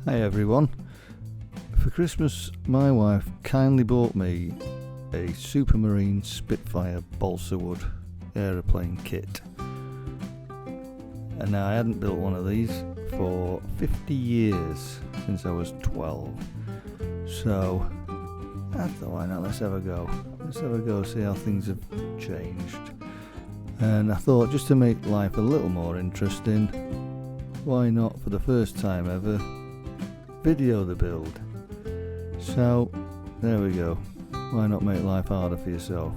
Hi everyone. For Christmas, my wife kindly bought me a Supermarine Spitfire balsa wood aeroplane kit. And now I hadn't built one of these for 50 years, since I was 12. So I thought, why not, let's have a go. Let's have a go, see how things have changed. And I thought, just to make life a little more interesting, why not, for the first time ever, video the build. So there we go. Why not make life harder for yourself?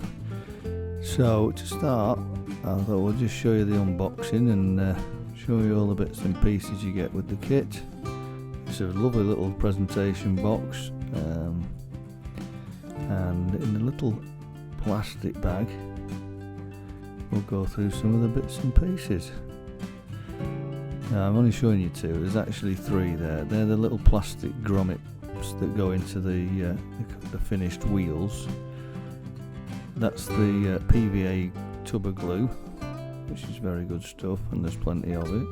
So to start, I thought we'll just show you the unboxing and show you all the bits and pieces you get with the kit. It's a lovely little presentation box, and in a little plastic bag we'll go through some of the bits and pieces. Now, I'm only showing you two. There's actually three there. They're the little plastic grommets that go into the finished wheels. That's the PVA tub of glue, which is very good stuff, and there's plenty of it.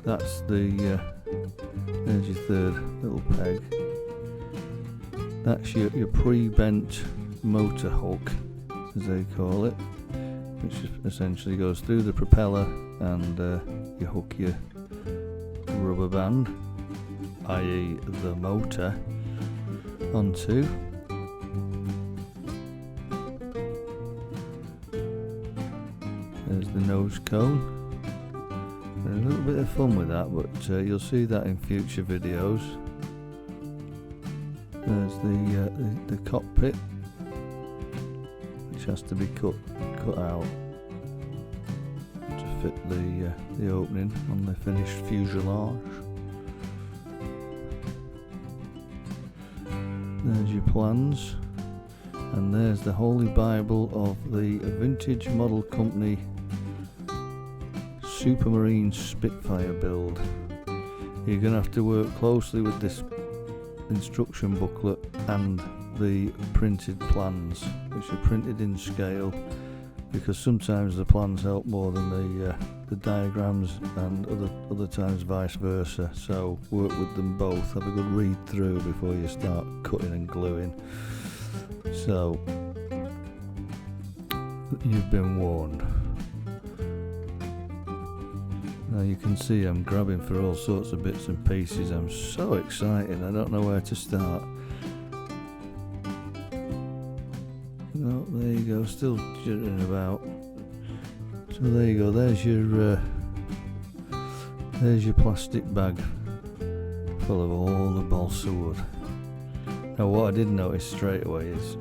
That's there's your third little peg. That's your pre-bent motor hook, as they call it, which essentially goes through the propeller, and you hook your rubber band, i.e. the motor, onto. There's the nose cone. There's a little bit of fun with that, but you'll see that in future videos. There's the cockpit, which has to be cut out to fit the opening on the finished fuselage. There's your plans, and there's the holy bible of the vintage model company Supermarine Spitfire build. You're going to have to work closely with this instruction booklet and the printed plans, which are printed in scale, because sometimes the plans help more than the diagrams, and other times vice versa. So work with them both, have a good read through before you start cutting and gluing. So you've been warned. Now you can see I'm grabbing for all sorts of bits and pieces. I'm so excited, I don't know where to start. Oh, there you go, still jittering about. So there you go, there's your plastic bag full of all the balsa wood. Now what I did notice straight away is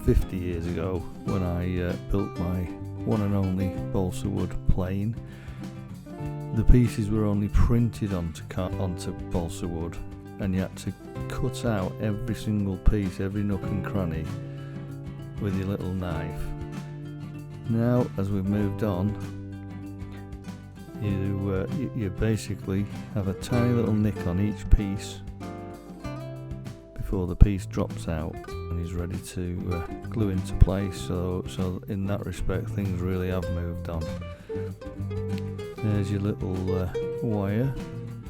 50 years ago, when I built my one and only balsa wood plane, the pieces were only printed onto balsa wood, and you had to cut out every single piece, every nook and cranny, with your little knife. Now, as we've moved on, you basically have a tiny little nick on each piece before the piece drops out and is ready to glue into place. So in that respect, things really have moved on. There's your little wire,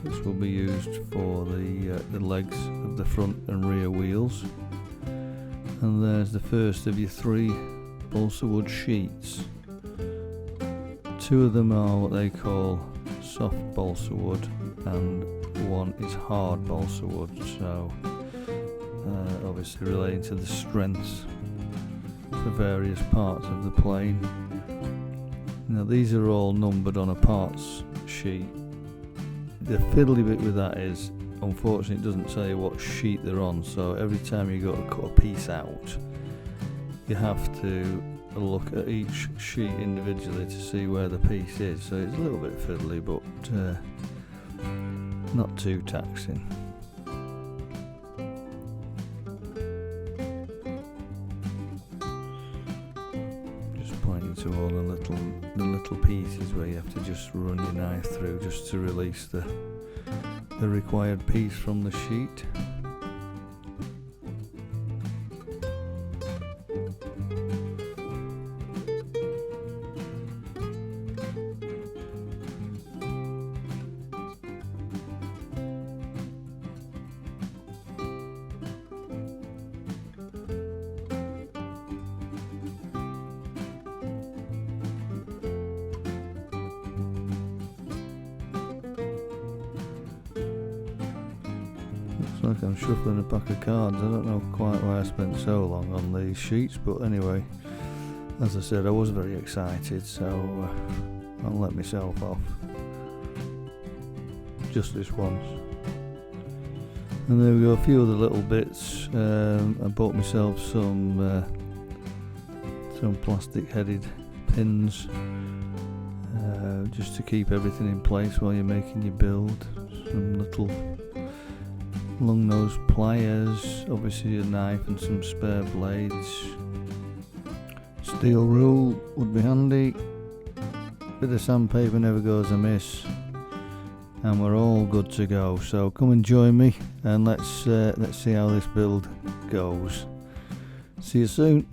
which will be used for the legs of the front and rear wheels. And there's the first of your three balsa wood sheets. Two of them are what they call soft balsa wood, and one is hard balsa wood, so obviously relating to the strengths for various parts of the plane. Now these are all numbered on a parts sheet. The fiddly bit with that is, unfortunately, it doesn't tell you what sheet they're on, so every time you go to cut a piece out, you have to look at each sheet individually to see where the piece is. So it's a little bit fiddly, but not too taxing. Just pointing to all the little pieces where you have to just run your knife through just to release the required piece from the sheet. It's like I'm shuffling a pack of cards. I don't know quite why I spent so long on these sheets, but anyway, as I said, I was very excited, so I'll let myself off just this once. And there we go, a few other little bits. I bought myself some plastic headed pins just to keep everything in place while you're making your build. Some little long nose pliers, obviously a knife and some spare blades. Steel rule would be handy. Bit of sandpaper never goes amiss, and we're all good to go. So come and join me, and let's see how this build goes. See you soon.